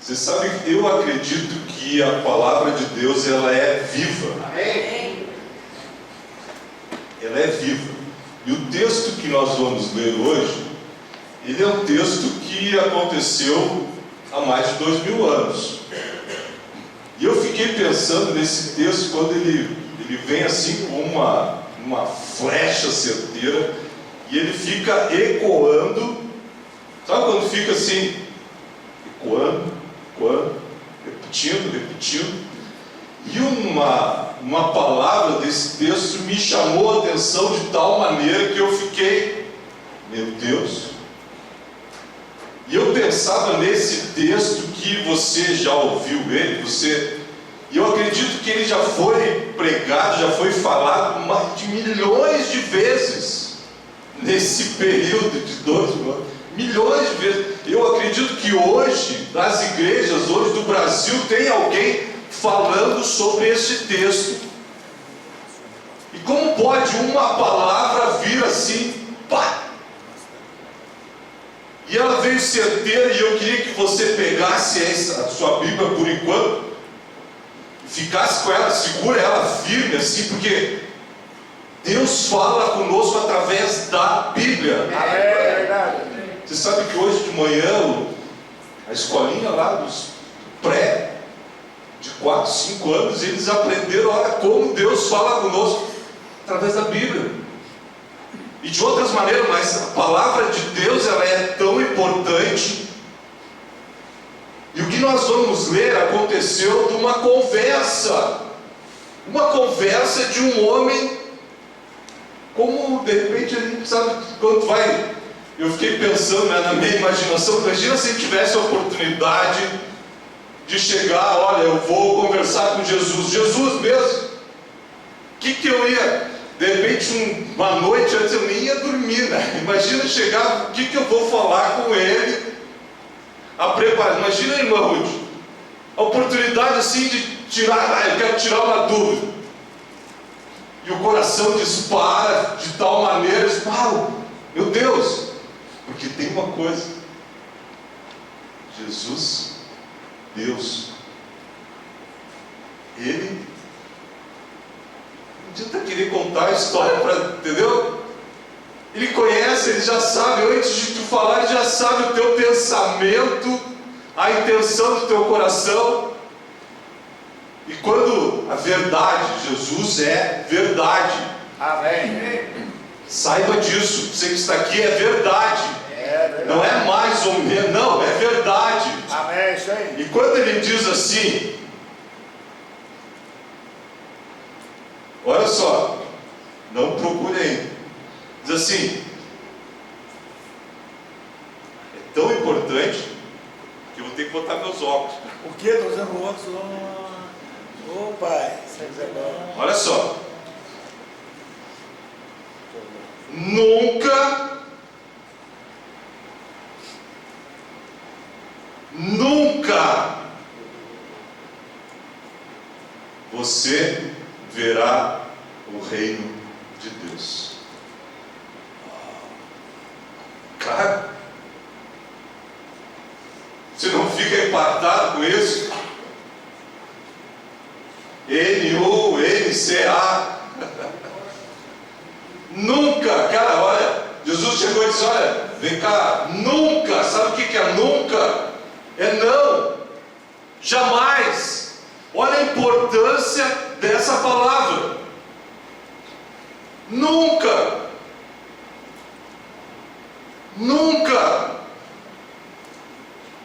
Você sabe que eu acredito que a palavra de Deus, ela é viva. Amém. Ela é viva. E o texto que nós vamos ler hoje, ele é um texto que aconteceu há mais de 2000 anos. E eu fiquei pensando nesse texto quando ele vem assim com uma flecha certeira, e ele fica ecoando. Sabe quando fica assim, ecoando, repetindo? E uma palavra desse texto me chamou a atenção de tal maneira que eu fiquei, meu Deus. E eu pensava nesse texto que você já ouviu ele, e eu acredito que ele já foi pregado, já foi falado mais de milhões de vezes nesse período de 2 anos. Milhões de vezes. Eu acredito que hoje, nas igrejas hoje do Brasil, tem alguém falando sobre esse texto. E como pode uma palavra vir assim, pá! E ela veio certeira, e eu queria que você pegasse a sua Bíblia por enquanto, ficasse com ela, segura ela firme assim, porque Deus fala conosco através da Bíblia. É verdade. Você sabe que hoje de manhã, a escolinha lá dos pré, de 4, 5 anos, eles aprenderam, olha, como Deus fala conosco através da Bíblia. E de outras maneiras, mas a palavra de Deus, ela é tão importante. E o que nós vamos ler aconteceu de uma conversa de um homem, como de repente a gente sabe quando vai. Eu fiquei pensando, né, na minha imaginação, imagina se tivesse a oportunidade de chegar, olha, eu vou conversar com Jesus mesmo. O que eu ia, de repente uma noite antes eu nem ia dormir, né? Imagina chegar, o que eu vou falar com ele, a preparar. Imagina, irmã Ruth, a oportunidade assim de tirar, eu quero tirar uma dúvida. E o coração dispara de tal maneira, meu Deus, porque tem uma coisa, Jesus, Deus, Ele não adianta querer contar a história entendeu? Ele conhece, Ele já sabe, antes de tu falar, Ele já sabe o teu pensamento, a intenção do teu coração. E quando a verdade, Jesus é verdade. Amém. Saiba disso, você que está aqui, é verdade. Não é mais ou menos, não, é verdade. Amém, isso aí. E quando ele diz assim, olha só, não procure ainda. Diz assim, é tão importante que eu vou ter que botar meus óculos. O que? Estou usando óculos. Ô pai, Olha só. Nunca você verá o reino de Deus. Cara, você não fica impactado com isso? N-U-N-C-A. Nunca, cara, olha, Jesus chegou e disse, olha, vem cá, nunca, sabe o que é nunca? É não, jamais. Olha a importância dessa palavra. Nunca.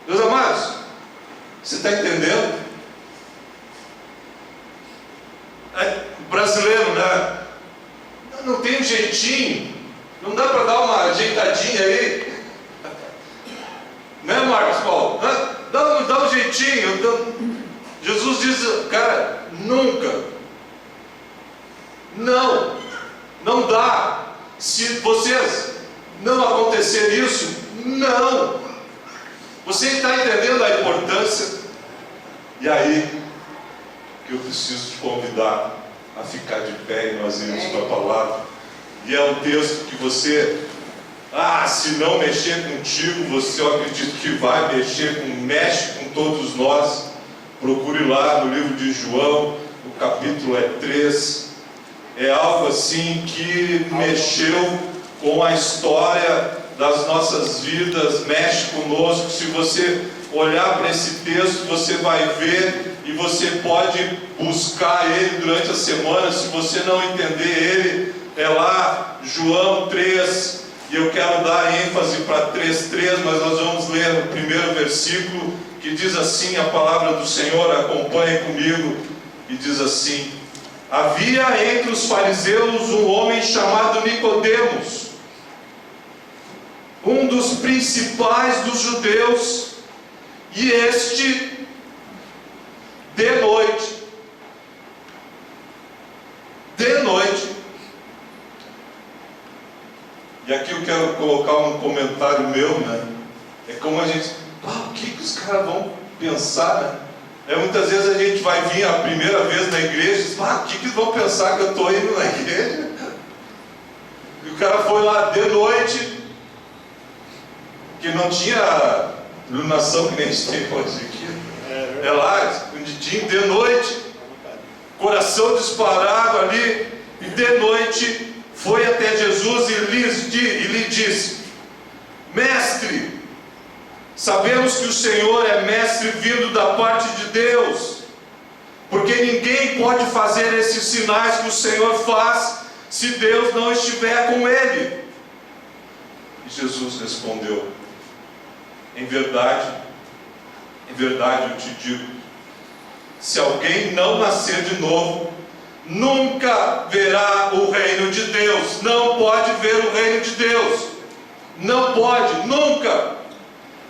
Meus amados, você está entendendo? O brasileiro, né? Não tem um jeitinho, não dá para dar uma ajeitadinha aí, né, Marcos Paulo? Dá um jeitinho. Jesus diz, cara, nunca, não dá. Se vocês não acontecer isso, não. Você está entendendo a importância? E aí que eu preciso te convidar a ficar de pé e nós irmos para a palavra. E é um texto que você, se não mexer contigo, você, eu acredito que vai mexer mexe com todos nós. Procure lá no livro de João, o capítulo 3. É algo assim que mexeu com a história das nossas vidas, mexe conosco. Se você olhar para esse texto, você vai ver e você pode buscar ele durante a semana. Se você não entender ele, é lá João 3, e eu quero dar ênfase para 3:3, mas nós vamos ler o primeiro versículo, que diz assim a palavra do Senhor. Acompanhe comigo, e diz assim: havia entre os fariseus um homem chamado Nicodemos, um dos principais dos judeus, e este, de noite, e aqui eu quero colocar um comentário meu, né? É como a gente, o que os caras vão pensar, né? Muitas vezes a gente vai vir a primeira vez na igreja e diz, o que vão pensar que eu estou indo na igreja? E o cara foi lá de noite, que não tinha iluminação que nem a gente tem hoje aqui. É lá, escondidinho, de noite, coração disparado ali, e de noite foi até Jesus e lhe disse: mestre, sabemos que o Senhor é mestre vindo da parte de Deus, porque ninguém pode fazer esses sinais que o Senhor faz se Deus não estiver com ele. E Jesus respondeu: em verdade eu te digo, se alguém não nascer de novo, nunca verá o reino de Deus. Não pode ver o reino de Deus, não pode, nunca.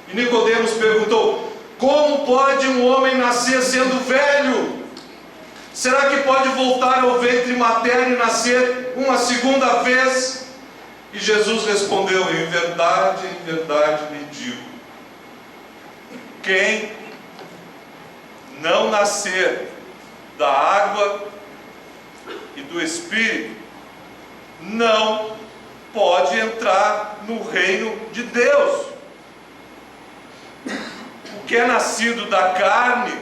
E Nicodemos perguntou: como pode um homem nascer sendo velho? Será que pode voltar ao ventre materno e nascer uma segunda vez? E Jesus respondeu: em verdade lhe digo, quem não nascer da água e do Espírito não pode entrar no reino de Deus. O que é nascido da carne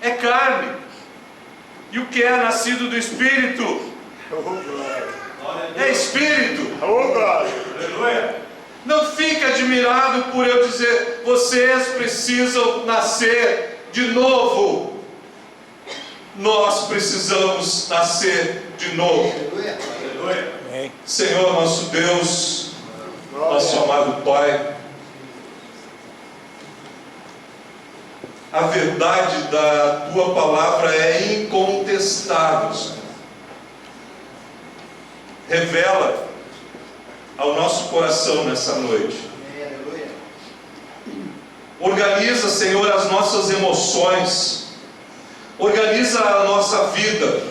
é carne, e o que é nascido do Espírito é Espírito. Não fique admirado por eu dizer: vocês precisam nascer de novo. Nós precisamos nascer de novo. Senhor, nosso Deus, nosso amado Pai, a verdade da Tua palavra é incontestável, Senhor. Revela ao nosso coração nessa noite. Organiza, Senhor, as nossas emoções. Organiza a nossa vida.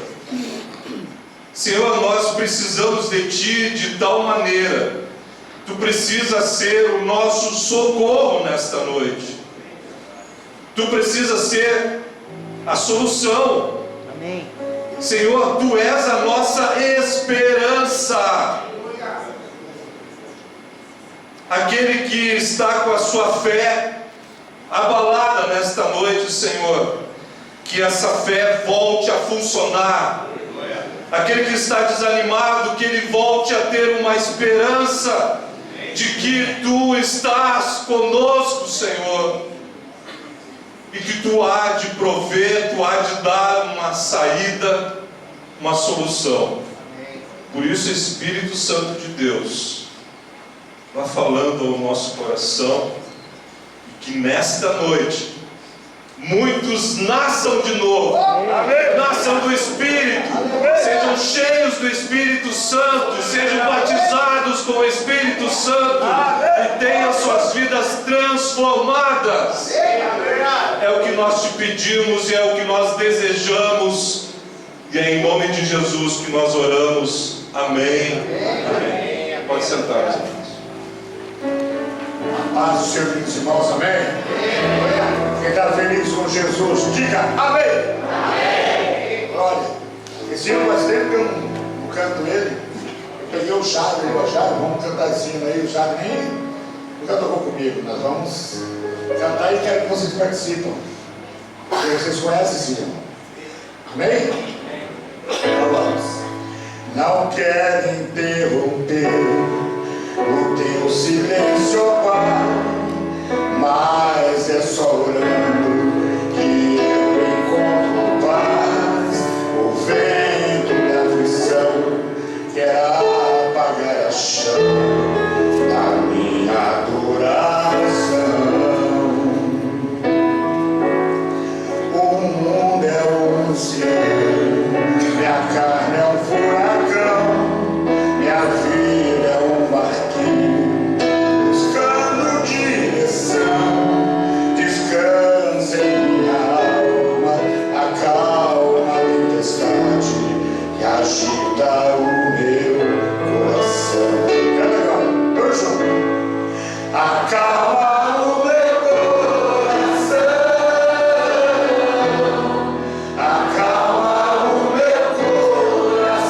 Senhor, nós precisamos de Ti de tal maneira. Tu precisas ser o nosso socorro nesta noite. Tu precisas ser a solução. Amém. Senhor, Tu és a nossa esperança. Aquele que está com a sua fé abalada nesta noite, Senhor, que essa fé volte a funcionar. Aquele que está desanimado, que ele volte a ter uma esperança de que Tu estás conosco, Senhor, e que Tu há de prover, Tu há de dar uma saída, uma solução. Por isso, Espírito Santo de Deus, vá falando ao nosso coração, e que nesta noite muitos nasçam de novo. Amém. Nasçam do Espírito. Amém. Sejam cheios do Espírito Santo. Sejam batizados com o Espírito Santo. Amém. E tenham suas vidas transformadas. Amém. É o que nós te pedimos e é o que nós desejamos. E é em nome de Jesus que nós oramos. Amém. Amém. Pode sentar, meus irmãos. A paz do Senhor, queridos irmãos, amém? Quem está feliz com Jesus, diga amém! Amém! Glória! Esse hino faz tempo que eu não canto ele. Eu peguei o Chave, vamos cantar esse hino aí. O Chave nem nunca tocou comigo. Nós vamos cantar e quero que vocês participem. Porque vocês conhecem esse hino. Amém? Então vamos. Não quero interromper o teu silêncio, ó Pai, mas é só orando que eu encontro paz. O vento da aflição quer apagar a chama da minha adoração. O mundo é um oceano, minha carne é um furacão, minha vida é um barquinho buscando direção. Descansa em minha alma, acalma a tempestade que agita o meu coração. Canta agora, vamos junto. Acalma o meu coração, acalma o meu coração.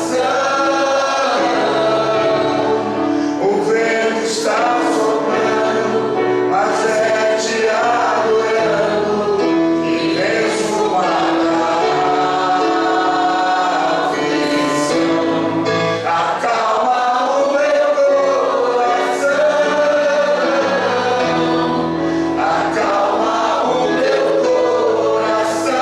O vento está soprando, mas é te adorando e venço a aflição. Acalma o meu coração, acalma o meu coração.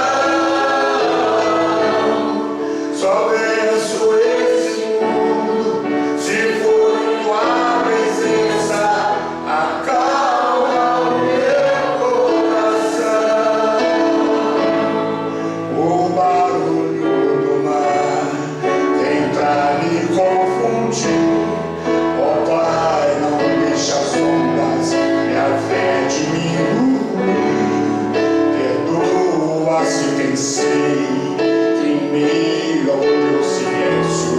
Só venço esse mundo se for em tua presença. Acalma o meu coração. O barulho do mar vem pra me confundir. Ó Pai, não deixa as ondas minha fé diminuir. Perdoa se pensei que em meio ao teu silêncio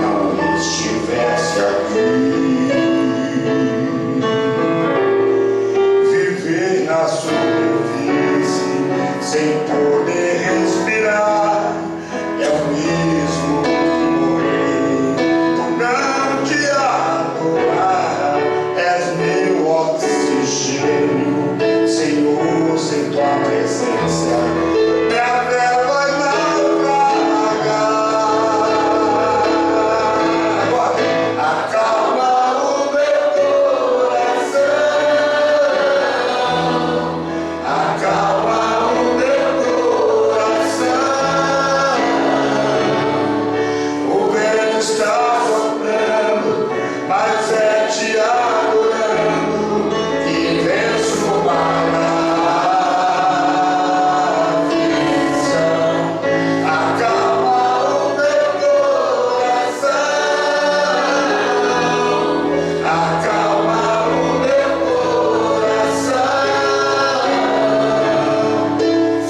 não estivesse aqui. Viver na superfície sem poder respirar é o mesmo que morrer por não te adorar. És meu oxigênio, Senhor, sem tua presença minha fé vai naufragar. Agora, acalma o meu coração, acalma o meu coração. O vento está soprando, mas é te adorando que venço o mar na aflição. Acalma o meu coração, acalma o meu coração.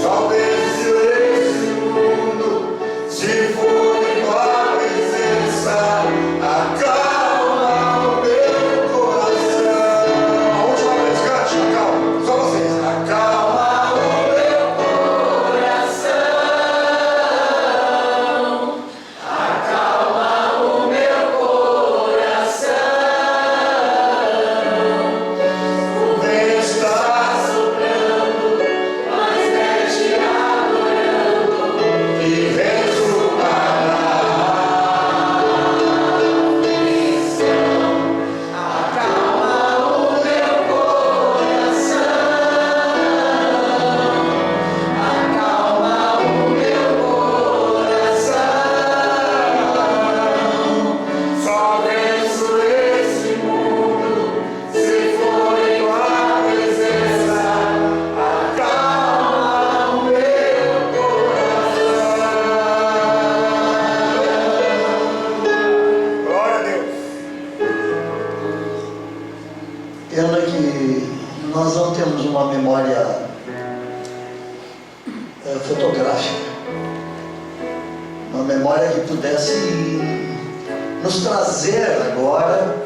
Só venço esse mundo se for em tua presença. Acalma o meu coração. A última vez, cante, acalma. Só vocês. Acalma o meu coração, acalma o meu coração. O vento está soprando, mas é te adorando e venço o mar na aflição. Acalma o meu coração, acalma o meu coração. Só venço esse mundo se for em tua presença. Acalma o meu coração. Glória a Deus. Pena que nós não temos uma memória fotográfica, uma memória que pudesse nos trazer agora,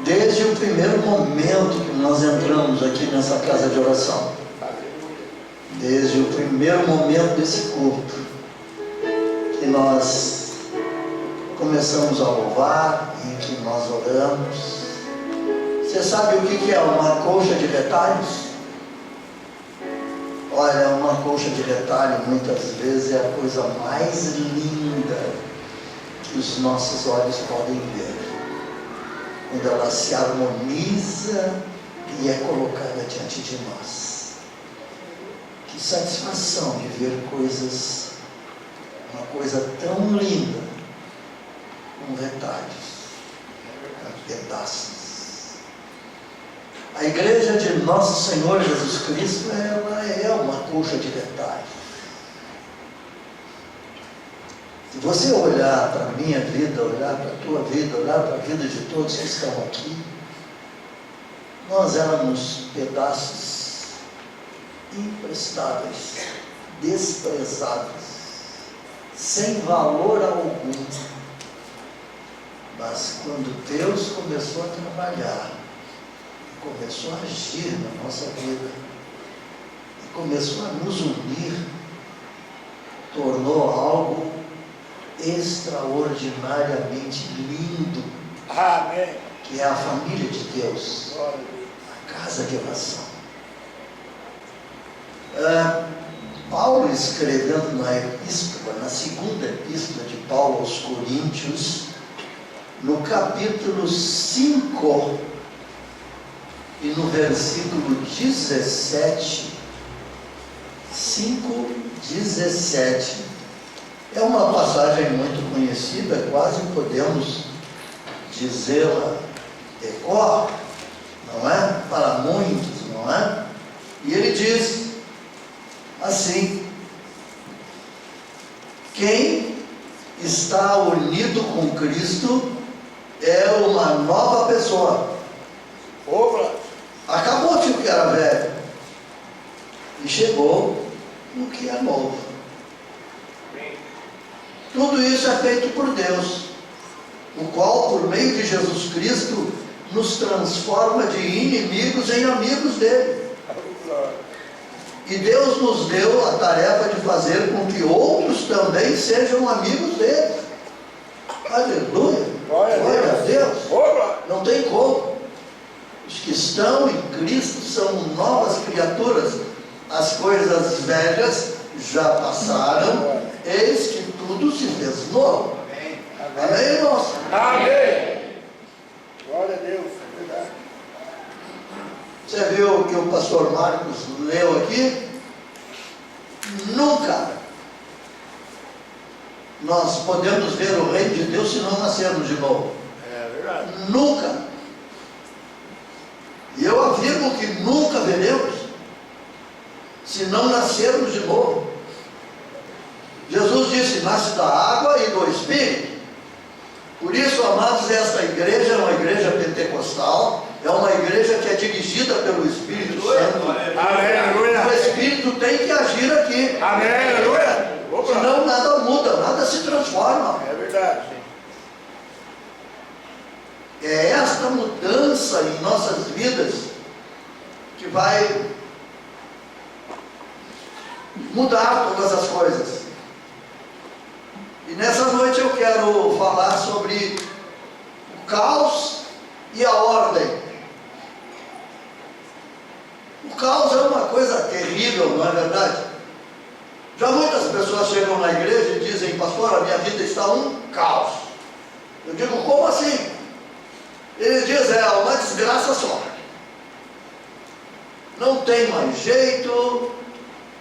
desde o primeiro momento que nós entramos aqui nessa casa de oração, desde o primeiro momento desse culto, que nós começamos a louvar, em que nós oramos. Você sabe o que é uma colcha de retalhos? Olha, uma colcha de retalho muitas vezes é a coisa mais linda que os nossos olhos podem ver, quando ela se harmoniza e é colocada diante de nós. Que satisfação de ver coisas, uma coisa tão linda, com retalhos, com pedaços. A igreja de Nosso Senhor Jesus Cristo, ela é uma colcha de retalhos. Se você olhar para a minha vida, olhar para a tua vida, olhar para a vida de todos que estão aqui, nós éramos pedaços imprestáveis, desprezáveis, sem valor algum. Mas quando Deus começou a trabalhar, começou a agir na nossa vida, e começou a nos unir, tornou algo extraordinariamente lindo, Amém. que é a família de Deus, Glória a Deus. a casa de oração. Paulo, escrevendo na epístola, na segunda epístola de Paulo aos Coríntios, no capítulo 5 e no versículo 17, 5:17, é uma passagem muito conhecida, quase podemos dizê-la de cor, não é? Para muitos, não é? E ele diz assim: quem está unido com Cristo é uma nova pessoa. Opa. Acabou-se o que era velho e chegou no que é novo. Tudo isso é feito por Deus, o qual, por meio de Jesus Cristo, nos transforma de inimigos em amigos dele. E Deus nos deu a tarefa de fazer com que outros também sejam amigos dele. Aleluia! Glória a Deus! Opa. Não tem como. Os que estão em Cristo são novas criaturas. As coisas velhas já passaram, eis que tudo se fez novo. Amém, irmãos? Amém. Glória a Deus. É verdade. Você viu o que o pastor Marcos leu aqui? Nunca nós podemos ver o reino de Deus se não nascermos de novo. É verdade. Nunca. E eu afirmo que nunca veremos se não nascermos de novo. Jesus disse: nasce da água e do Espírito. Por isso, amados, esta igreja é uma igreja pentecostal, é uma igreja que é dirigida pelo Espírito Santo. Aleluia. O Espírito tem que agir aqui. Amém. Aleluia. Opa. Senão nada muda, nada se transforma. É verdade. É esta mudança em nossas vidas que vai mudar todas as coisas. E nessa noite eu quero falar sobre o caos e a ordem. O caos é uma coisa terrível, não é verdade? Já muitas pessoas chegam na igreja e dizem: pastor, a minha vida está um caos. Eu digo: como assim? Eles dizem: é uma desgraça só. Não tem mais jeito.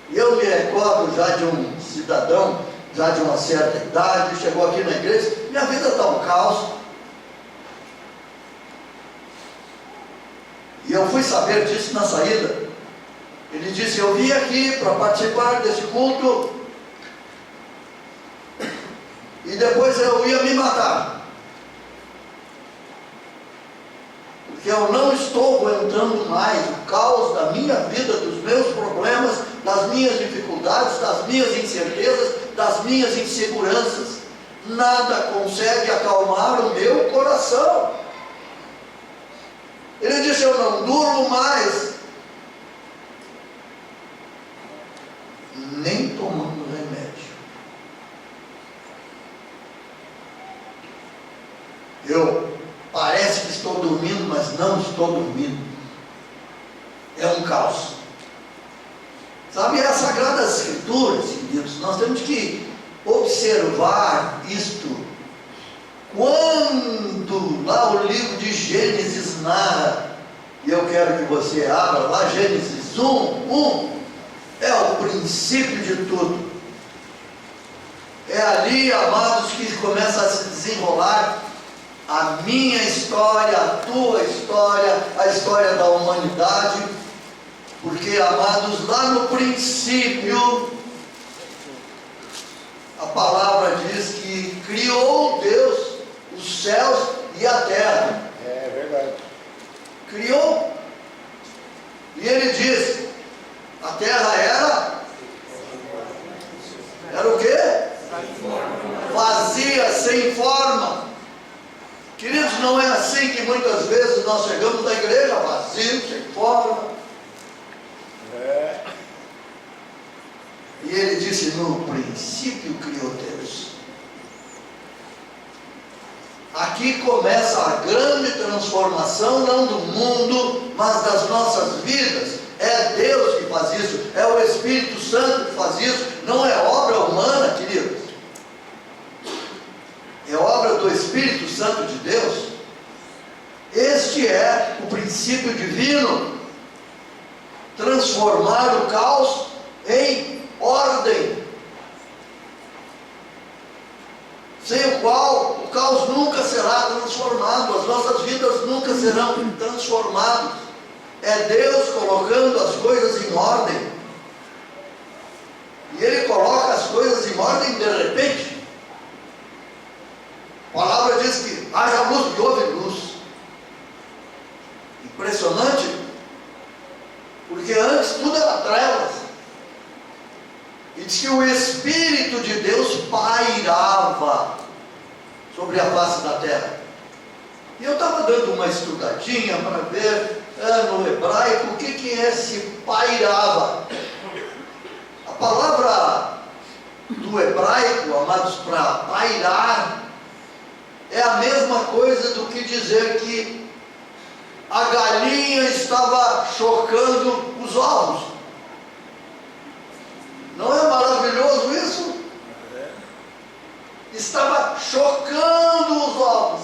E eu me recordo já de um cidadão, já de uma certa idade, chegou aqui na igreja: minha vida está um caos. E eu fui saber disso na saída. Ele disse: eu vim aqui para participar desse culto e depois eu ia me matar, porque eu não estou aguentando mais o caos da minha vida, dos meus problemas, das minhas dificuldades, das minhas incertezas, das minhas inseguranças. Nada consegue acalmar o meu coração. Ele disse: eu não durmo mais, nem tomando remédio. Parece que estou dormindo, mas não estou. estou dormindo. É um caos. Sabe, as Sagradas Escrituras, queridos, nós temos que observar isto. Quando lá o livro de Gênesis narra, e eu quero que você abra lá, Gênesis 1, é o princípio de tudo. É ali, amados, que começa a se desenrolar a minha história, a tua história, a história da humanidade. Porque, amados, lá no princípio, a palavra diz que criou Deus os céus e a terra. É verdade. Criou. E ele diz, a terra era o quê? Vazia, sem forma. Queridos, não é assim que muitas vezes nós chegamos na igreja, vazio, sem forma. E ele disse, no princípio criou Deus. Aqui começa a grande transformação, não do mundo, mas das nossas vidas. É Deus que faz isso, é o Espírito Santo que faz isso, não é obra humana, queridos. É obra do Espírito Santo de Deus. Este é o princípio divino. Transformar o caos em ordem, sem o qual o caos nunca será transformado, as nossas vidas nunca serão transformadas. É Deus colocando as coisas em ordem, e Ele coloca as coisas em ordem de repente. A palavra diz que haja luz e houve luz. Impressionante, porque antes tudo era trevas. E diz que o Espírito de Deus pairava sobre a face da terra. E eu estava dando uma estudadinha para ver no hebraico o que é esse pairava. A palavra do hebraico, amados, para pairar, é a mesma coisa do que dizer que a galinha estava chocando os ovos. Não é maravilhoso isso? Estava chocando os ovos.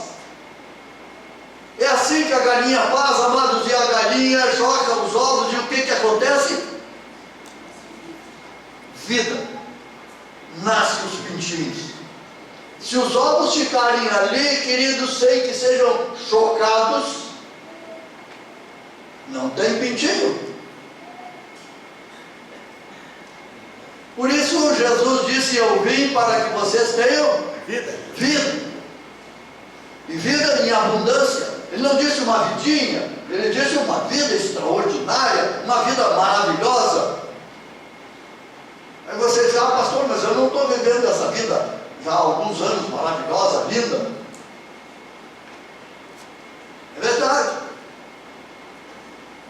É assim que a galinha faz, amados, e a galinha choca os ovos, e o que acontece? Vida. Nasce os pintinhos. Se os ovos ficarem ali, queridos, sem que sejam chocados, não tem pintinho. Por isso Jesus disse, eu vim para que vocês tenham vida. E vida em abundância. Ele não disse uma vidinha, ele disse uma vida extraordinária, uma vida maravilhosa. Aí você diz, pastor, mas eu não estou vivendo essa vida já há alguns anos, maravilhosa, linda. É verdade.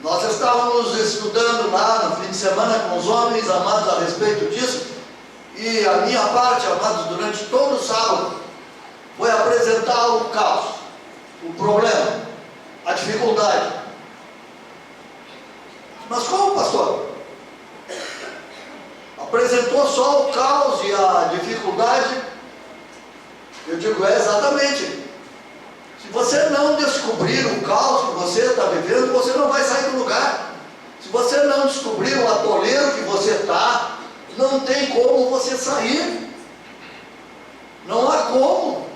Nós estávamos estudando lá no fim de semana com os homens, amados, a respeito disso, e a minha parte, amados, durante todo o sábado, foi apresentar o caos, o problema, a dificuldade. Mas como, pastor? Apresentou só o caos e a dificuldade? Eu digo, exatamente. Se você não descobrir o caos que você está vivendo, você não vai sair do lugar. Se você não descobrir o atoleiro que você está, não tem como você sair. Não há como.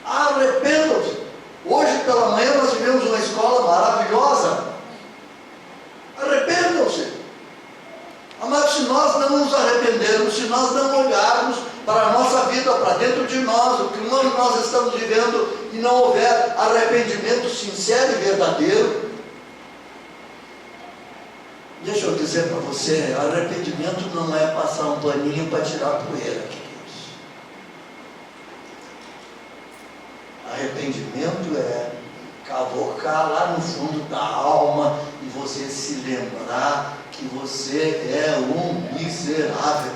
Arrependam-se. Hoje pela manhã nós tivemos uma escola maravilhosa. Arrependam-se. Amados, se nós não nos arrependermos, se nós não olharmos para a nossa vida, para dentro de nós, o que nós estamos vivendo, e não houver arrependimento sincero e verdadeiro, deixa eu dizer para você, arrependimento não é passar um paninho para tirar a poeira, queridos. Arrependimento é cavocar lá no fundo da alma e você se lembrar que você é um miserável.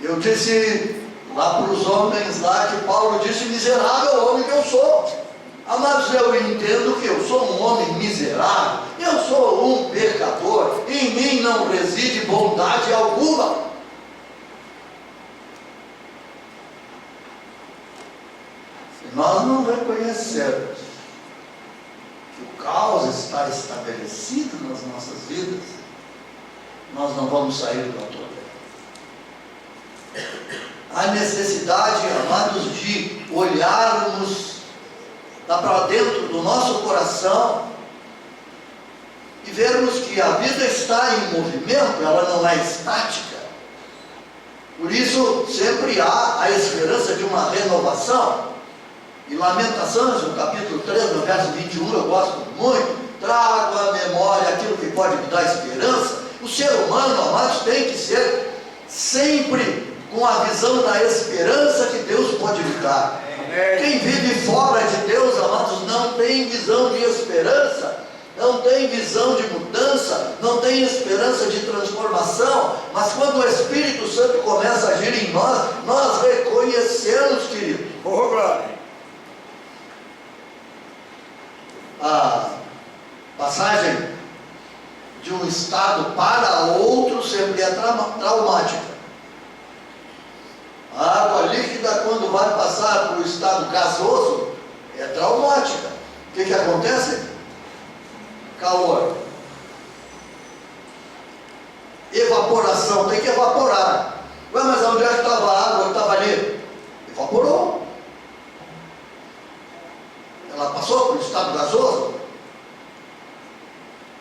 Eu disse lá para os homens lá que Paulo disse, miserável homem que eu sou. Amados, eu entendo que eu sou um homem miserável, eu sou um pecador, em mim não reside bondade alguma. Se nós não reconhecermos que o caos está estabelecido nas nossas vidas, nós não vamos sair do atolete. A necessidade, amados, de olharmos para dentro do nosso coração e vermos que a vida está em movimento, ela não é estática. Por isso, sempre há a esperança de uma renovação. Em Lamentações, no capítulo 3, no verso 21, eu gosto muito, trago à memória aquilo que pode me dar esperança. O ser humano, amados, tem que ser sempre com a visão da esperança que Deus pode lhe dar. Quem vive fora de Deus, amados, não tem visão de esperança, não tem visão de mudança, não tem esperança de transformação. Mas quando o Espírito Santo começa a agir em nós, nós reconhecemos, querido. Oh, glória! A passagem de um estado para outro sempre é traumática. A água líquida, quando vai passar para o estado gasoso, é traumática. O que acontece? Calor. Evaporação, tem que evaporar. Ué, mas onde é que estava a água que estava ali? Evaporou. Ela passou para o estado gasoso.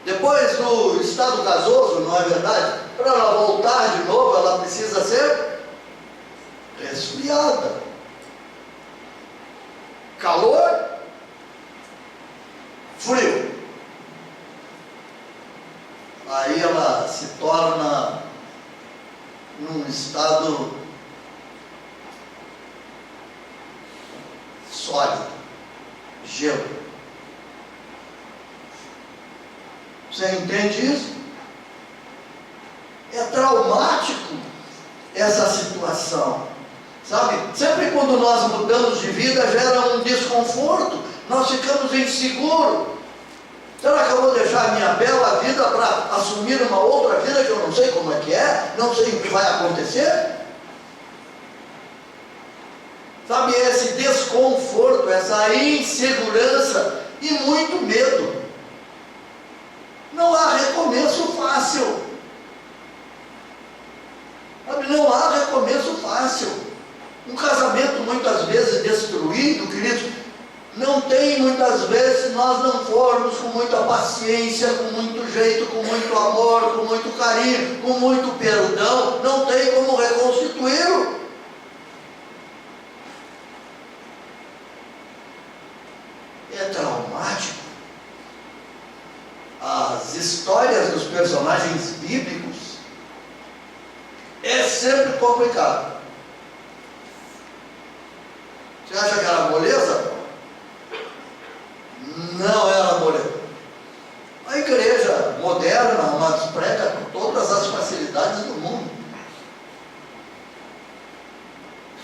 Depois do estado gasoso, não é verdade? Para ela voltar de novo, ela precisa ser resfriada. Calor, frio. Aí ela se torna num estado sólido, gelo. Você entende isso? É traumático essa situação. Sabe, sempre quando nós mudamos de vida, gera um desconforto, nós ficamos inseguros. Será que eu vou deixar a minha bela vida para assumir uma outra vida que eu não sei como é que é, não sei o que vai acontecer? Sabe, esse desconforto, essa insegurança e muito medo. Não há recomeço fácil. Sabe, não há recomeço fácil. Um casamento muitas vezes destruído, queridos, não tem muitas vezes, se nós não formos com muita paciência, com muito jeito, com muito amor, com muito carinho, com muito perdão, não tem como reconstituí-lo. É traumático. As histórias dos personagens bíblicos é sempre complicado. Você acha que era moleza? Não era moleza. A igreja moderna, amados, prega com todas as facilidades do mundo.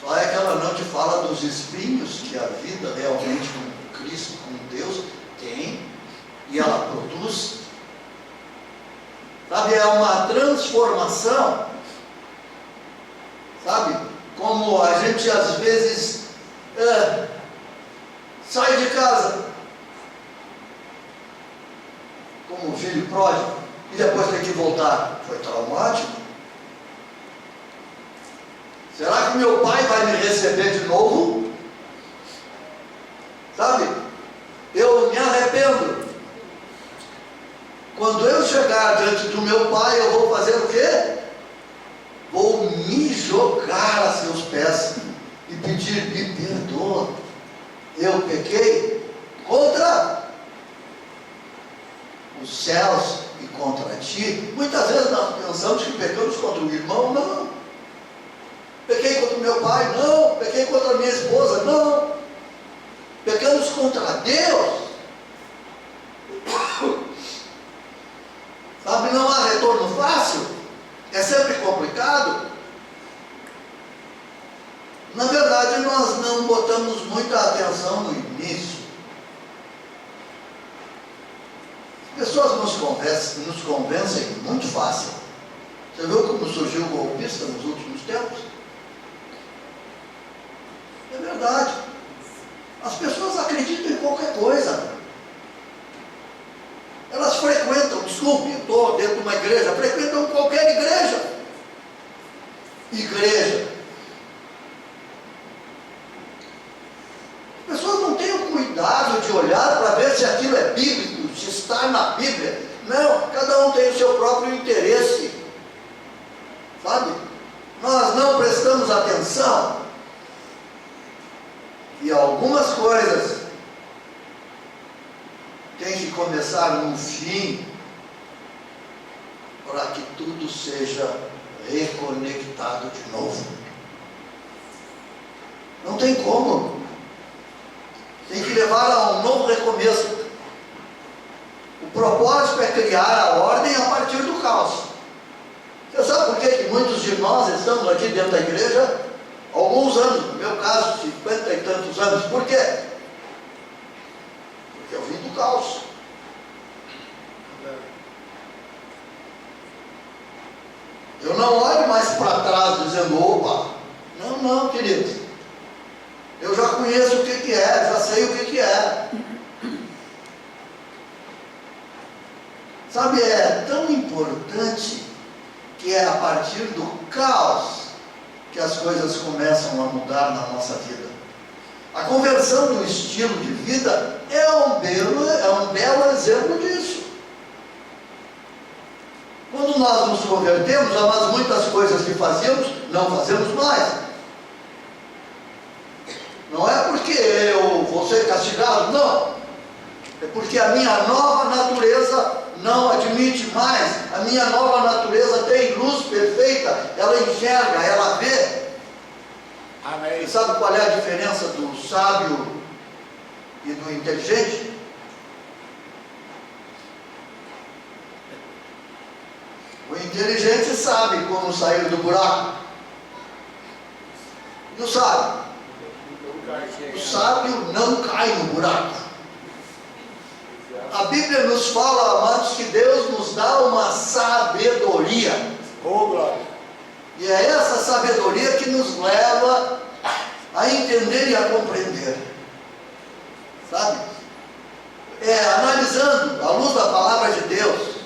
Só é que ela não te fala dos espinhos que a vida realmente com Cristo, com Deus, tem, e ela produz. Sabe, é uma transformação. Sabe, como a gente às vezes sai de casa como filho pródigo e depois tem que voltar. Foi traumático. Será que meu pai vai me receber de novo? Sabe, eu me arrependo. Quando eu chegar diante do meu pai, eu vou fazer o quê? Vou me jogar a seus pés e pedir: me perdoa, eu pequei contra os céus e contra ti. Muitas vezes nós pensamos que pecamos contra o irmão. Não. Pequei contra o meu pai? Não. Pequei contra a minha esposa? Não. Pecamos contra Deus. Sabe, não há retorno fácil. É sempre complicado. Na verdade, nós não botamos muita atenção no início. pessoas nos convencem muito fácil. Você viu como surgiu o golpista nos últimos tempos? É verdade. As pessoas acreditam em qualquer coisa. Elas frequentam, desculpe, eu estou dentro de uma igreja, frequentam qualquer igreja. As pessoas não têm o cuidado de olhar para ver se aquilo é bíblico, se está na Bíblia. Não, cada um tem o seu próprio interesse. Sabe? Nós não prestamos atenção. E algumas coisas têm que começar no fim, para que tudo seja reconectado de novo. Não tem como. Tem que levar a um novo recomeço. O propósito é criar a ordem a partir do caos. Você sabe por que muitos de nós estamos aqui dentro da igreja há alguns anos, no meu caso, 50 e tantos anos? Por quê? Porque eu vim do caos. Eu não olho mais para trás dizendo, opa, não, querido. Eu já conheço o que é, já sei o que é. Sabe, é tão importante que é a partir do caos que as coisas começam a mudar na nossa vida. A conversão do estilo de vida é um belo exemplo disso. Quando nós nos convertemos, amados, muitas coisas que fazíamos, não fazemos mais. Não é porque eu vou ser castigado, não. É porque a minha nova natureza não admite mais. A minha nova natureza tem luz perfeita, ela enxerga, ela vê. Amém. E sabe qual é a diferença do sábio e do inteligente? O inteligente sabe como sair do buraco. E o sábio? O sábio não cai no buraco. A Bíblia nos fala, amados, que Deus nos dá uma sabedoria. Oh, glória. E é essa sabedoria que nos leva a entender e a compreender. Sabe? É analisando, à luz da palavra de Deus,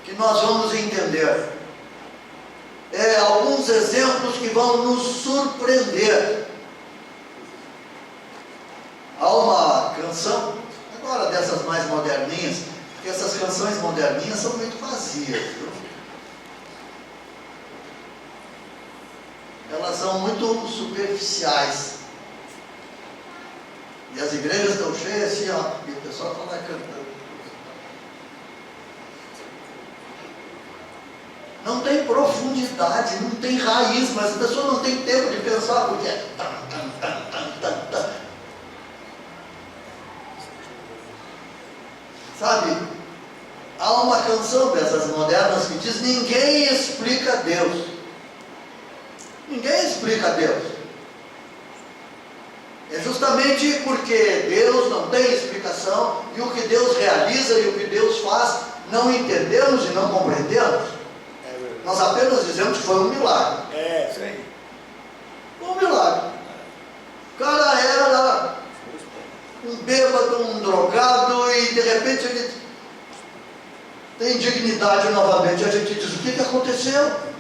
que nós vamos entender. Alguns exemplos que vão nos surpreender. Há uma canção, agora dessas mais moderninhas, porque essas canções moderninhas são muito vazias, viu? Elas são muito superficiais. E as igrejas estão cheias assim, ó, e o pessoal está lá cantando. Não tem profundidade, não tem raiz, mas a pessoa não tem tempo de pensar, porque é Sabe, há uma canção dessas modernas que diz: ninguém explica Deus. Ninguém explica Deus. É justamente porque Deus não tem explicação, e o que Deus realiza e o que Deus faz, não entendemos e não compreendemos. Nós apenas dizemos que foi um milagre. É, isso aí. Um milagre. O cara era um bêbado, um drogado, e de repente ele tem dignidade novamente. A gente diz: o que aconteceu?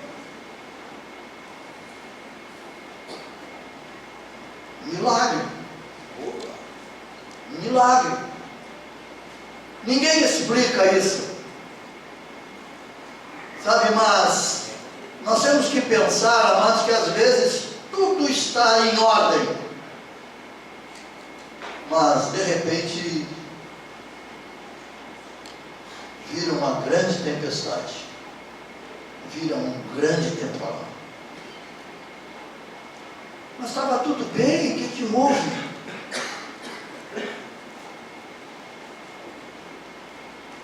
Milagre. Milagre. Ninguém explica isso. Sabe, mas nós temos que pensar, amados, que às vezes tudo está em ordem, mas de repente vira uma grande tempestade, vira um grande temporal. Mas estava tudo bem, o que houve?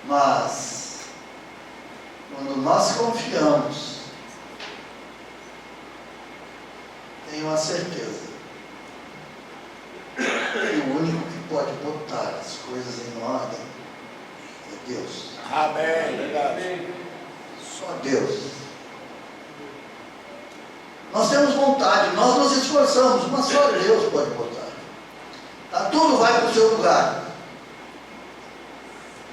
Mas quando nós confiamos, tenho a certeza que o único que pode botar as coisas em ordem é Deus. Amém. Verdade. Só Deus. Nós temos vontade, nós nos esforçamos, mas só Deus pode botar. Tá? Tudo vai para o seu lugar.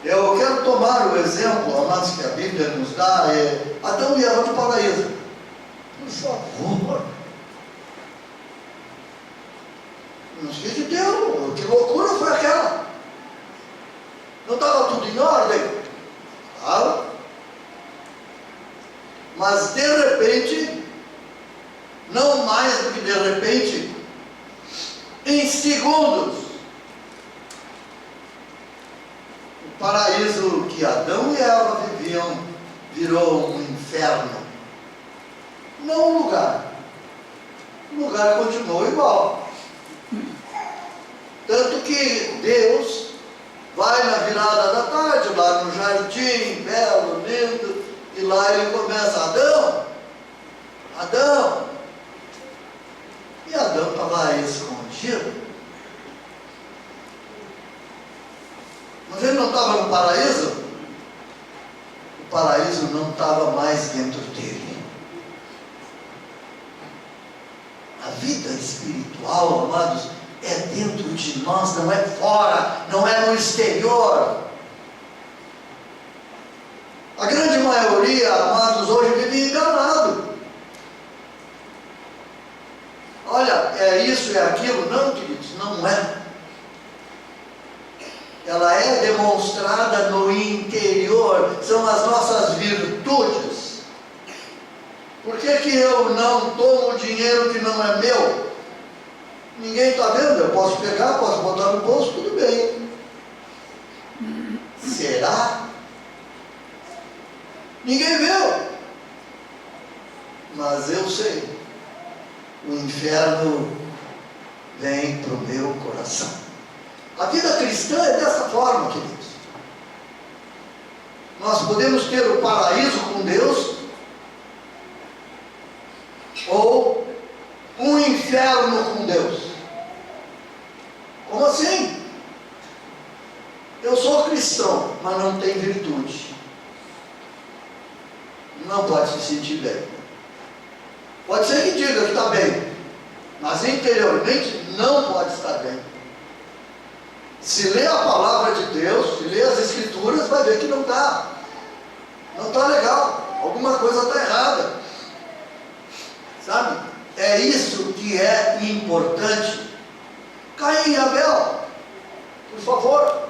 Eu quero tomar o exemplo, amados, que a Bíblia nos dá, Adão e Eva no paraíso. Por favor. Nos filhos de Deus, que loucura foi aquela? Não estava tudo em ordem? Estava. Mas de repente, não mais do que de repente, em segundos, o paraíso que Adão e Eva viviam virou um inferno. Não um lugar. O lugar continuou igual. Tanto que Deus vai na virada da tarde, lá no jardim, belo, lindo, e lá ele começa: Adão, Adão. E Adão estava escondido. Mas ele não estava no paraíso? O paraíso não estava mais dentro dele. A vida espiritual, amados, é dentro de nós, não é fora, não é no exterior. A grande maioria, amados, hoje vive enganado. Olha, é isso, é aquilo. Não, queridos, não é. Ela é demonstrada no interior, são as nossas virtudes. Por que que eu não tomo dinheiro que não é meu? Ninguém está vendo, eu posso pegar, posso botar no bolso, tudo bem. Será? Ninguém viu. Mas eu sei. O inferno vem para o meu coração. A vida cristã é dessa forma, queridos. Nós podemos ter o paraíso com Deus, ou um inferno com Deus. Como assim? Eu sou cristão, mas não tenho virtude. Não pode se sentir bem. Pode ser que diga que está bem, mas interiormente não pode estar bem. Se lê a palavra de Deus, se lê as escrituras, vai ver que não está. Não está legal. Alguma coisa está errada. Sabe? É isso que é importante. Caim e Abel, por favor.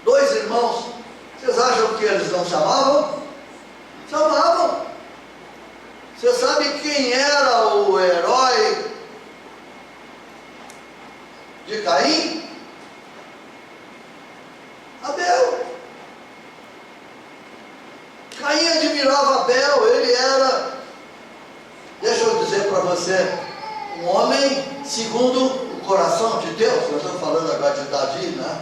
2 irmãos. Vocês acham que eles não se amavam? Se amavam. Você sabe quem era o herói de Caim? Abel. Caim admirava Abel, ele era, deixa eu dizer para você, um homem segundo o coração de Deus. Nós estamos falando agora de Davi, né?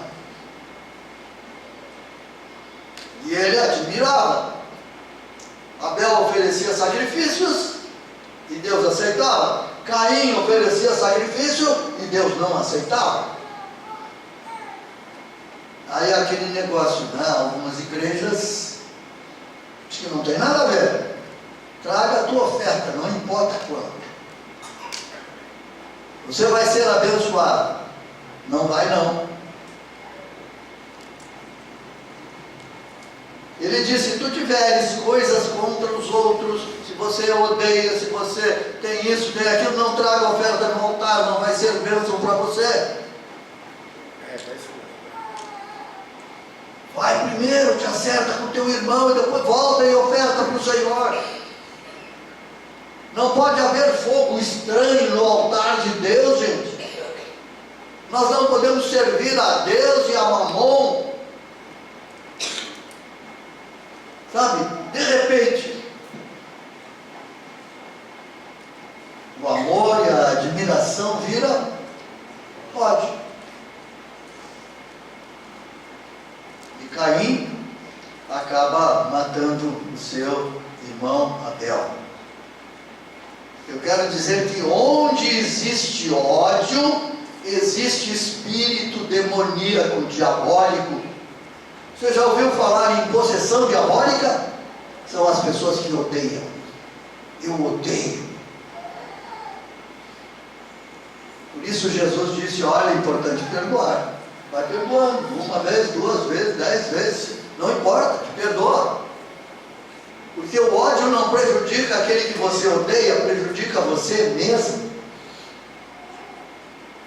E ele admirava. Abel oferecia sacrifícios e Deus aceitava. Caim oferecia sacrifício e Deus não aceitava. Aí aquele negócio, né? Algumas igrejas diz que não tem nada a ver. Traga a tua oferta, não importa quanto. Você vai ser abençoado. Não vai não. Ele disse: se tu tiveres coisas contra os outros, se você odeia, se você tem isso, tem aquilo, não traga oferta no altar, não vai ser bênção para você. Vai primeiro, te acerta com o teu irmão e depois volta e oferta para o Senhor. Não pode haver fogo estranho no altar de Deus, gente. Nós não podemos servir a Deus e a Mamon. Sabe, de repente, o amor e a admiração vira ódio. E Caim acaba matando o seu irmão Abel. Eu quero dizer que onde existe ódio, existe espírito demoníaco, diabólico. Você já ouviu falar em possessão diabólica? São as pessoas que odeiam. Eu odeio. Por isso Jesus disse, olha, é importante perdoar. Vai perdoando, uma vez, 2 vezes, 10 vezes, não importa, perdoa. Porque o ódio não prejudica aquele que você odeia, prejudica você mesmo.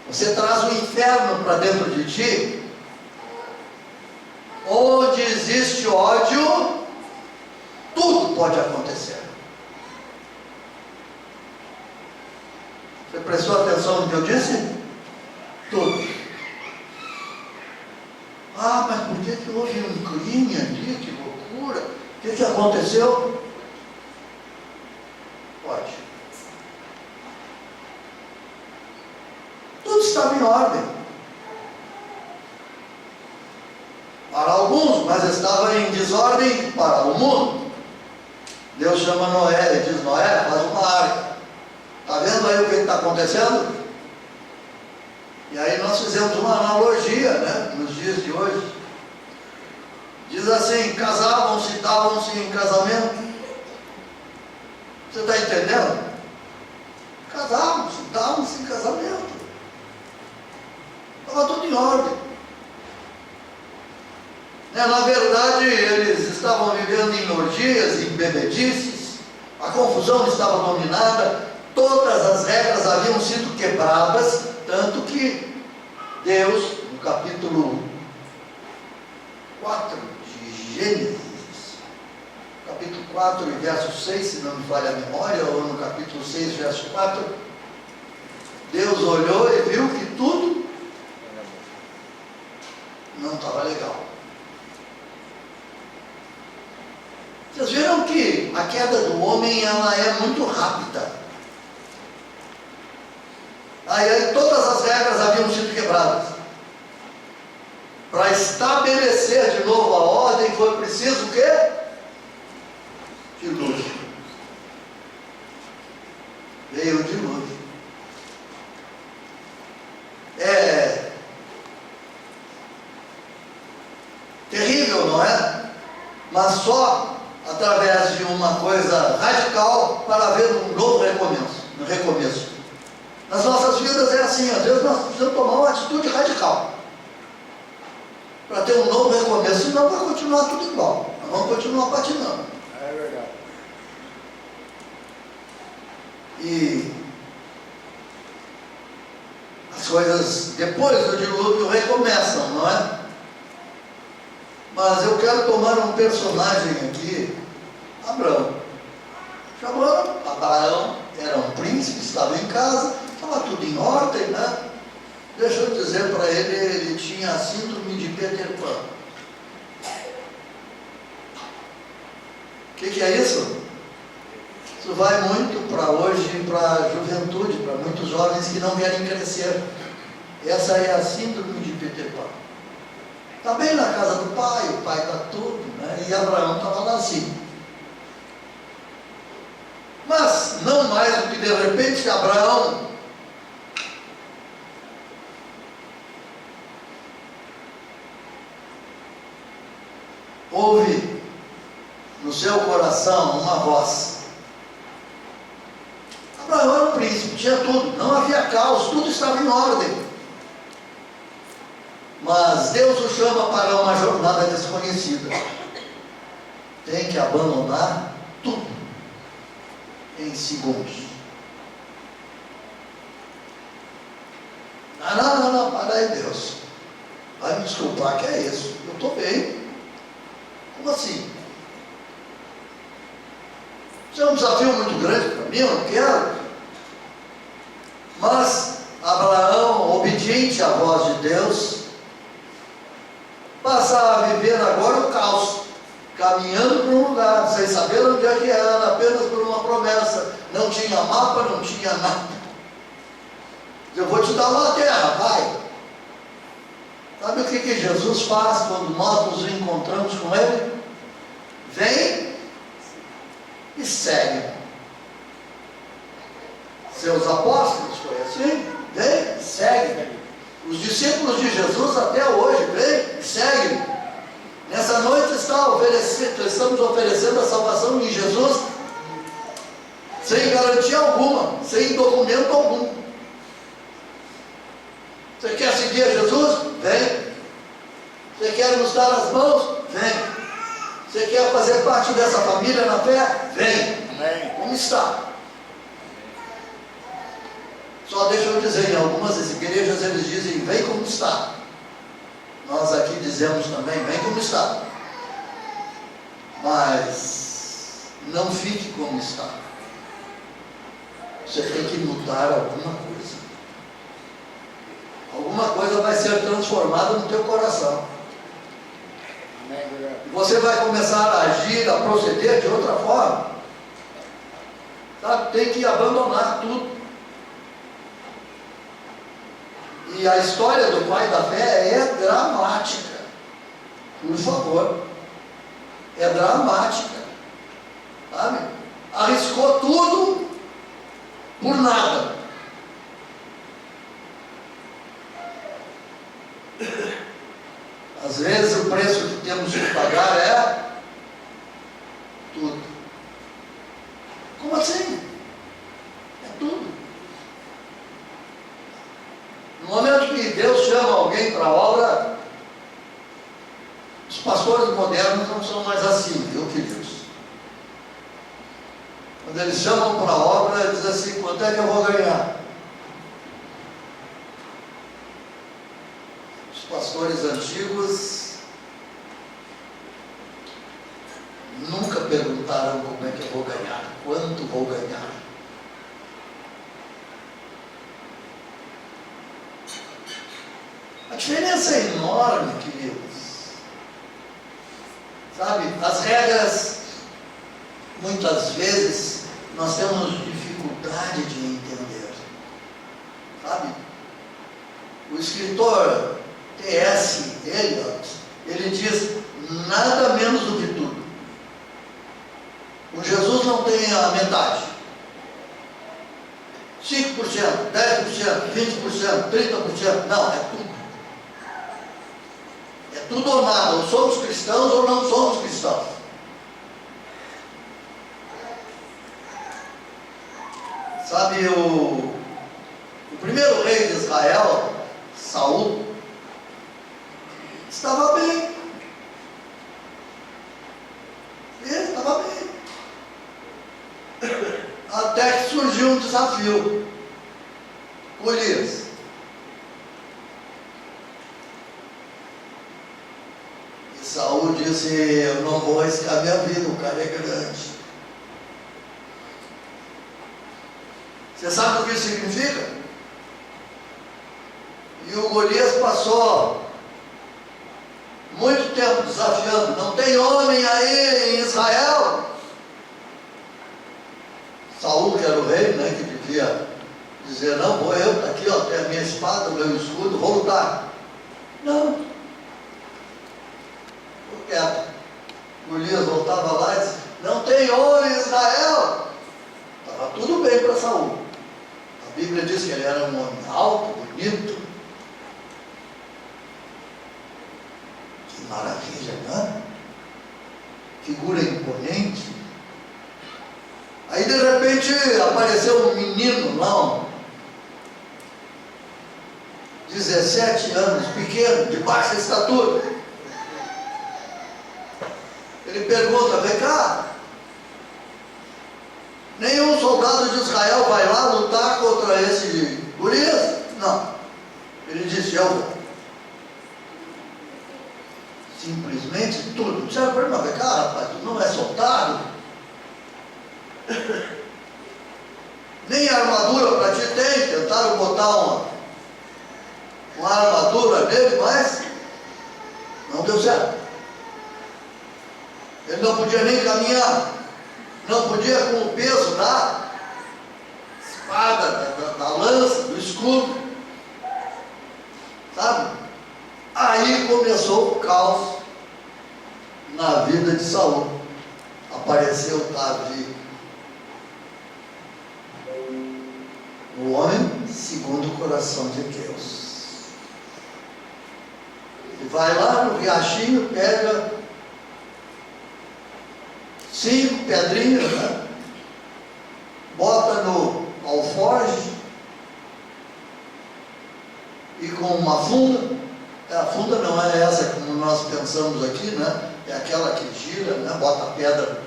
Você traz o inferno para dentro de ti. Onde existe ódio, tudo pode acontecer. Você prestou atenção no que eu disse? Tudo. Ah, mas por que houve um crime ali? Que loucura! O que aconteceu? Pode. Tudo estava em ordem. Para alguns, mas estava em desordem para o mundo. Deus chama Noé e diz, Noé, faz uma arca. Está vendo aí o que está acontecendo? E aí nós fizemos uma analogia, né, nos dias de hoje. Diz assim, casavam-se, davam-se em casamento. Você está entendendo? Casavam-se, davam-se em casamento. Estava tudo em ordem. Na verdade, eles estavam vivendo em orgias, em bebedices, a confusão estava dominada, todas as regras haviam sido quebradas, tanto que Deus, no capítulo 4 de Gênesis, capítulo 4 e verso 6, se não me falha a memória, ou no capítulo 6, verso 4, Deus olhou e viu que tudo não estava legal. Vocês viram que a queda do homem, ela é muito rápida. Aí todas as regras haviam sido quebradas. Para estabelecer de novo a ordem, foi preciso o quê? Dilúvio. Veio o dilúvio. É terrível, não é? Mas só através de uma coisa radical para haver um novo recomeço. Nas nossas vidas é assim, às vezes nós precisamos tomar uma atitude radical para ter um novo recomeço, senão vai continuar tudo igual, nós vamos continuar patinando. É verdade. E as coisas depois do dilúvio recomeçam, não é? Mas eu quero tomar um personagem aqui, Abraão. Abraão era um príncipe, estava em casa, estava tudo em ordem, né? Deixa eu dizer para ele, ele tinha a síndrome de Peter Pan. O que é isso? Isso vai muito para hoje, para a juventude, para muitos jovens que não querem crescer. Essa é a síndrome de Peter Pan. Está bem na casa do pai, o pai está tudo, né? E Abraão estava lá assim. Mas, não mais do que de repente, Abraão ouve no seu coração uma voz. Abraão era um príncipe, tinha tudo, não havia caos, tudo estava em ordem. Mas Deus o chama para uma jornada desconhecida. Tem que abandonar tudo em segundos. Não, para aí, Deus. Vai me desculpar, que é isso? Eu estou bem. Como assim? Isso é um desafio muito grande para mim, eu não quero. Mas Abraão, obediente à voz de Deus, passa a viver agora o caos, caminhando para um lugar, sem saber onde é que era, apenas por uma promessa. Não tinha mapa, não tinha nada. Eu vou te dar uma terra, vai. Sabe o que Jesus faz quando nós nos encontramos com Ele? Vem e segue. Seus apóstolos foi assim, vem e segue. Os discípulos de Jesus até hoje, vem e segue. Nessa noite estamos oferecendo a salvação em Jesus, sem garantia alguma, sem documento algum. Você quer seguir a Jesus? Vem. Você quer nos dar as mãos? Vem. Você quer fazer parte dessa família na fé? Vem. Amém. Como está? Só deixa eu dizer, em algumas igrejas eles dizem, vem como está. Nós aqui dizemos também, vem como está. Mas não fique como está. Você tem que mudar alguma coisa. Alguma coisa vai ser transformada no teu coração. Amém. E você vai começar a agir, a proceder de outra forma. Sabe? Tem que abandonar tudo. E a história do pai da fé é dramática. Por favor. É dramática. Sabe? Arriscou tudo por nada. Às vezes o preço que temos que pagar é tudo. Como assim? É tudo. No momento que Deus chama alguém para a obra, os pastores modernos não são mais assim, viu, queridos? Quando eles chamam para a obra, eles dizem assim, quanto é que eu vou ganhar? Os pastores antigos nunca perguntaram como é que eu vou ganhar, quanto vou ganhar. A diferença é enorme, queridos. Sabe, as regras, muitas vezes, nós temos dificuldade de entender. Sabe? O escritor T.S. Eliot, ele diz, nada menos do que tudo. Com Jesus não tem a metade. 5%, 10%, 20%, 30%, não, é tudo. É tudo ou nada, ou somos cristãos ou não somos cristãos. Sabe, o primeiro rei de Israel, Saul, estava bem. Ele estava bem. Até que surgiu um desafio. Golias. E Saul disse, eu não vou arriscar minha vida, o cara é grande. Você sabe o que isso significa? E o Golias passou muito tempo desafiando, não tem homem aí em Israel? Saul, que era o rei, né, que devia dizer, não, vou eu, está aqui, ó, tem a minha espada, o meu escudo, vou lutar. Não. Ficou quieto. Golias voltava lá e disse, não tem homem em Israel? Estava tudo bem para Saul. A Bíblia diz que ele era um homem alto, bonito. Que maravilha, né? Figura imponente. Aí de repente apareceu um menino lá, 17 anos, pequeno, de baixa estatura. Ele pergunta, vem cá, nenhum soldado de Israel vai lá lutar contra esse Golias? Não. Ele disse, eu vou. Simplesmente tudo. Você vai perguntar, vem cá, rapaz, tu não é soldado? Nem armadura para ti tem. Tentaram botar uma armadura nele, mas não deu certo. Ele não podia nem caminhar, não podia com o peso da espada, da lança, do escudo, sabe? Aí começou o caos na vida de Saul. Apareceu Davi, o homem segundo o coração de Deus. Ele vai lá no riachinho, pega 5 pedrinhas, né? Bota no alforje e com uma funda. A funda não é essa como nós pensamos aqui, né? É aquela que gira, né? Bota a pedra.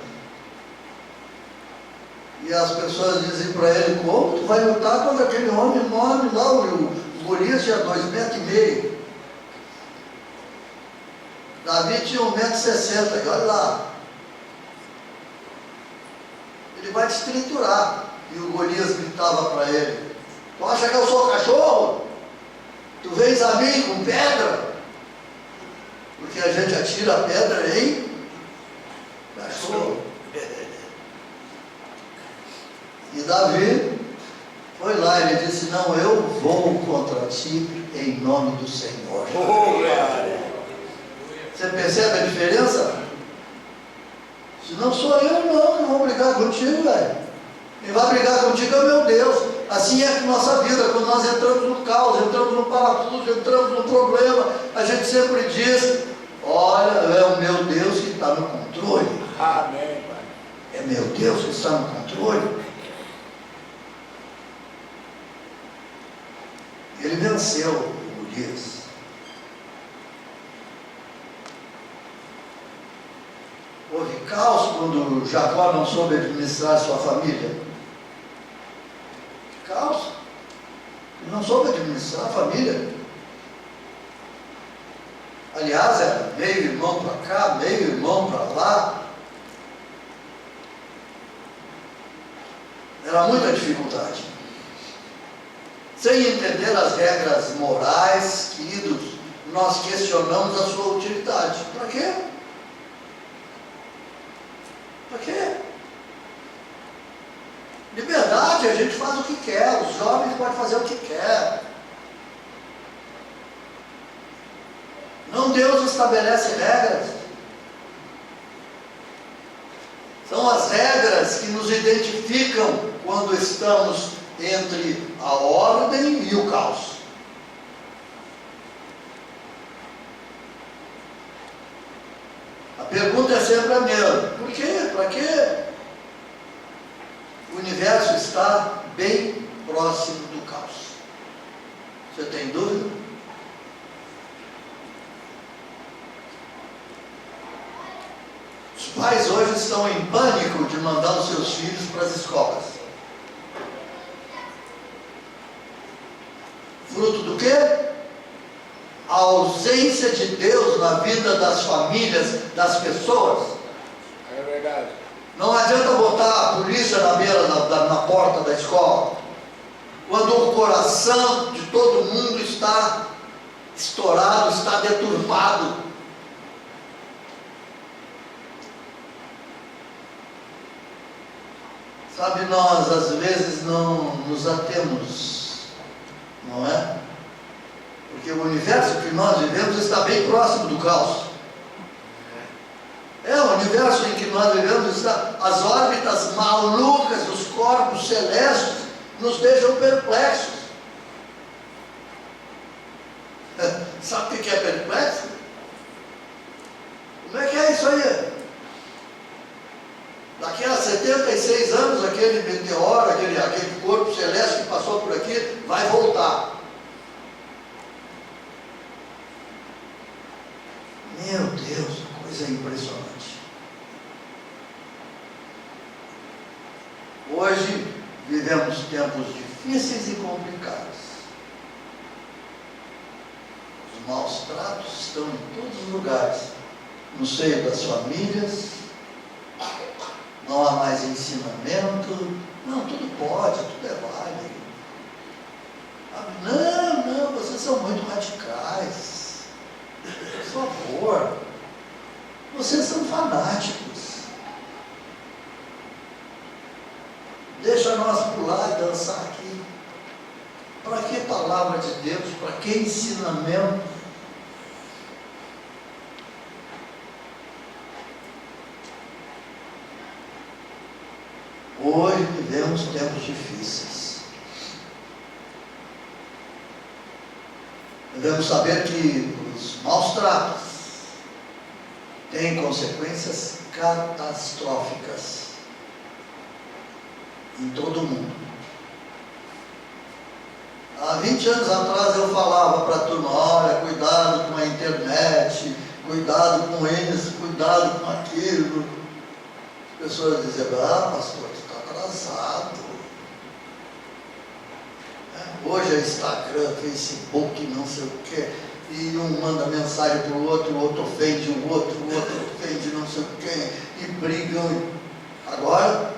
E as pessoas dizem para ele: como tu vai lutar contra aquele homem enorme lá? O Golias tinha 2,5 metros. Davi tinha 1,60 m, e olha lá. Ele vai te triturar. E o Golias gritava para ele: tu acha que eu sou cachorro? Tu vens a mim com pedra? Porque a gente atira a pedra em cachorro. E Davi foi lá, ele disse: não, eu vou contra ti em nome do Senhor. Você percebe a diferença? Se não sou eu não que vou brigar contigo, velho. Quem vai brigar contigo é meu Deus. Assim é que nossa vida, quando nós entramos no caos, entramos no parafuso, entramos no problema, a gente sempre diz: olha, é o meu Deus que está no controle. Amém, Pai. É meu Deus que está no controle. Ele venceu o Golias. Houve caos quando Jacó não soube administrar sua família. Caos. Ele não soube administrar a família. Aliás, era meio irmão para cá, meio irmão para lá. Era muita dificuldade. Sem entender as regras morais, queridos, nós questionamos a sua utilidade. Para quê? Para quê? Liberdade, a gente faz o que quer, os jovens podem fazer o que quer. Não, Deus estabelece regras. São as regras que nos identificam quando estamos entre a ordem e o caos. A pergunta é sempre a mesma: por quê? Para quê? O universo está bem próximo do caos. Você tem dúvida? Os pais hoje estão em pânico de mandar os seus filhos para as escolas. Fruto do quê? A ausência de Deus na vida das famílias, das pessoas. É verdade. Não adianta botar a polícia na beira, na porta da escola, quando o coração de todo mundo está estourado, está deturpado. Sabe, nós às vezes não nos atemos, não é? Porque o universo que nós vivemos está bem próximo do caos. O universo em que nós vivemos está, as órbitas malucas dos corpos celestes nos deixam perplexos. Sabe o que é perplexo? Como é que é isso aí? Daqui a 76 anos, aquele meteoro, aquele corpo celeste que passou por aqui, vai voltar. Meu Deus, coisa impressionante. Hoje vivemos tempos difíceis e complicados. Os maus tratos estão em todos os lugares, no seio das famílias. Não há mais ensinamento. Não, tudo pode, tudo é válido. Não, vocês são muito radicais. Por favor. Vocês são fanáticos. Deixa nós pular e dançar aqui. Para que palavra de Deus? Para que ensinamento? Hoje vivemos tempos difíceis. Devemos saber que os maus tratos têm consequências catastróficas em todo o mundo. Há 20 anos atrás eu falava para a turma, olha, cuidado com a internet, cuidado com isso, cuidado com aquilo. As pessoas diziam, pastor, tu está atrasado. Hoje é Instagram, Facebook, não sei o quê, e um manda mensagem para o outro ofende o outro ofende não sei o quê, e brigam. Agora,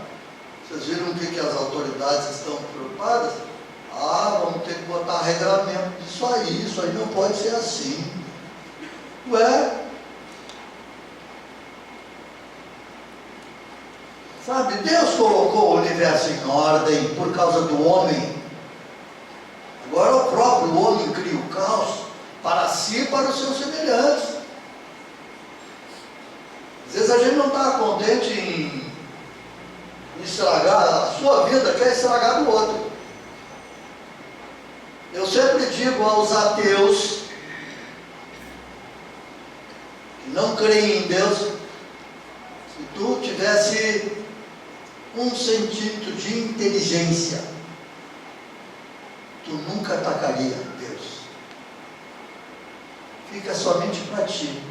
vocês viram o que as autoridades estão preocupadas? Vamos ter que botar regramento disso aí não pode ser assim. Ué? Sabe, Deus colocou o universo em ordem por causa do homem. Agora o próprio homem cria o caos para si e para os seus semelhantes. Às vezes a gente não está contente em estragar a sua vida, quer estragar do outro. Eu sempre digo aos ateus que não creem em Deus, se tu tivesse 1 centímetro de inteligência, tu nunca atacaria Deus. Fica somente para ti.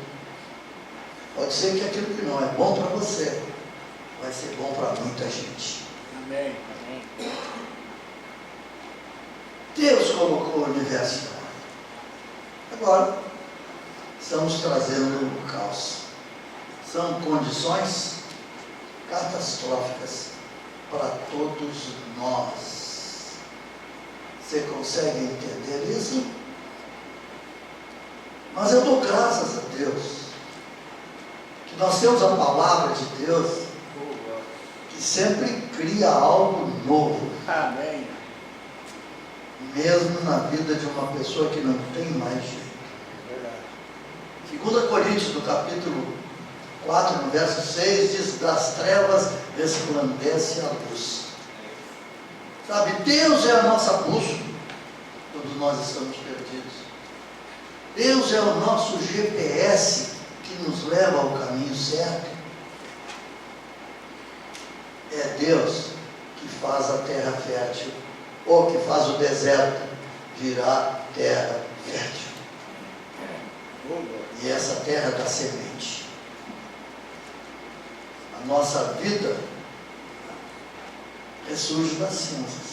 Pode ser que aquilo que não é bom para você vai ser bom para muita gente. Amém. Deus colocou o universo em ordem. Agora, estamos trazendo o caos. São condições catastróficas para todos nós. Você consegue entender isso? Mas eu dou graças a Deus que nós temos a palavra de Deus que sempre cria algo novo. Amém. Mesmo na vida de uma pessoa que não tem mais jeito. Verdade. 2 Coríntios, no capítulo 4, no verso 6, diz, das trevas resplandece a luz. Sabe, Deus é a nossa bússola quando nós estamos perdidos. Deus é o nosso GPS que nos leva ao caminho certo. É Deus que faz a terra fértil, ou que faz o deserto virar terra fértil. E essa terra dá semente. A nossa vida ressurge das cinzas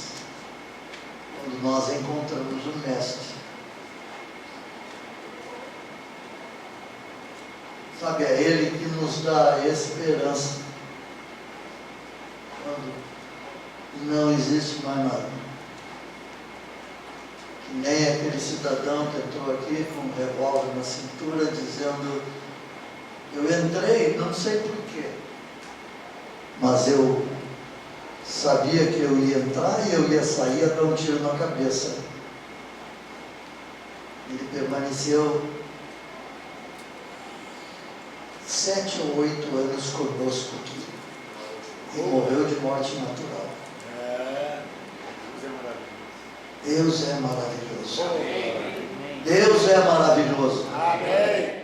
quando nós encontramos o Mestre. Sabe, é Ele que nos dá a esperança quando não existe mais nada. Que nem aquele cidadão que entrou aqui com um revólver na cintura dizendo, eu entrei, não sei porquê, mas eu sabia que eu ia entrar e eu ia sair a dar um tiro na cabeça. Ele permaneceu 7 ou 8 anos conosco aqui e morreu de morte natural. Deus é maravilhoso. Amém. Deus é maravilhoso. Amém.